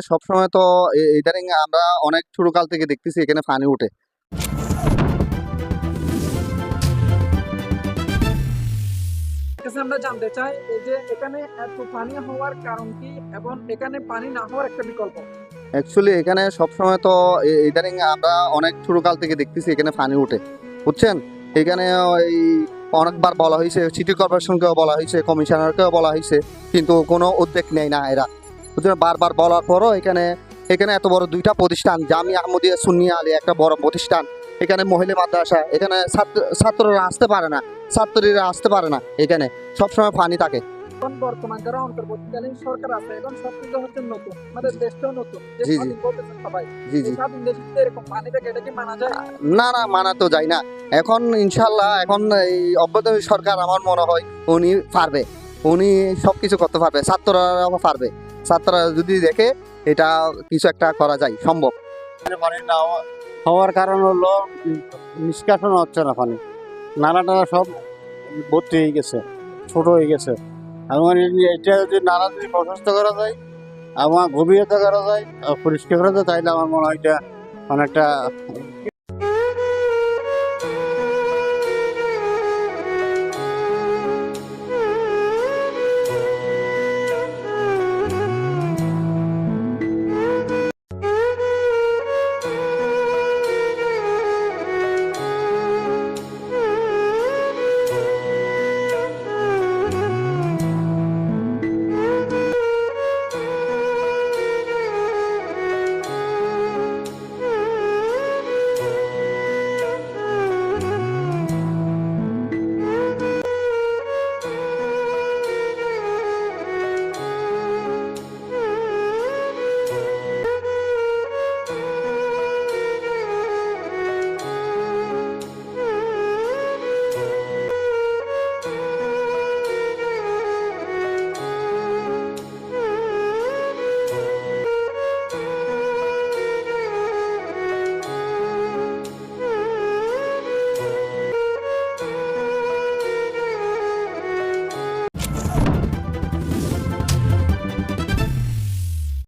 সবসময় তো ইদানিং আমরা অনেক ছোটকাল থেকে দেখতেছি এখানে পানি উঠে। কাছে আমরা জানতে চাই এই যে এখানে এত পানি হওয়ার কারণ কি এবং এখানে পানি না হওয়ার একটা বিকল্প। অ্যাকচুয়ালি এখানে সবসময় তো ইদানিং আমরা অনেক ছোটকাল থেকে দেখতেছি এখানে পানি উঠে, বুঝছেন? এখানে ওই অনেকবার বলা হয়েছে, সিটি কর্পোরেশনকেও বলা হয়েছে, কমিশনারকেও বলা হয়েছে, কিন্তু কোনো উদ্যোগ নেয় না এরা, বুঝছেন? বারবার বলার পরও এখানে এখানে এত বড় দুইটা প্রতিষ্ঠান, জামিয়া আহমদিয়া সুন্নিয়া আলী একটা বড় প্রতিষ্ঠান, এখানে মহিলা মাদ্রাসা, এখানে ছাত্ররা আসতে পারে না, ছাত্রীরা আসতে পারে না, এখানে সবসময় পানি থাকে। এখন বর্তমান যারা অন্তর্বর্তীকালীন সরকার আছে এখন সবকিছু হচ্ছে নতুন, আমাদের দেশটাও নতুন, যে জি, জি। স্বাধীন বলতেছে সবাই। জি, এই জি। স্বাধীন দেশে যদি এরকম পানি থাকে এটা কি মানা যায়? না, না, মানা তো যায় না। এখন ইনশাল্লাহ এখন এই অভ্যন্তরীণ সরকার আমার মনে হয় উনি পারবে। উনি সবকিছু করতে পারবে। ছাত্ররাও পারবে। ছাত্ররা যদি দেখে এটা কিছু একটা করা যায়, সম্ভব। পানি না হওয়ার কারণ হলো নিষ্কাশন হচ্ছে না পানি, নালা টালা সব ভর্তি হয়ে গেছে, ছোট হয়ে গেছে। এবং এটা যদি নালা যদি প্রশস্ত করা যায়, আমার গভীরতা করা যায়, পরিষ্কার করা যায়, তাইলে আমার মনে হয় এটা অনেকটা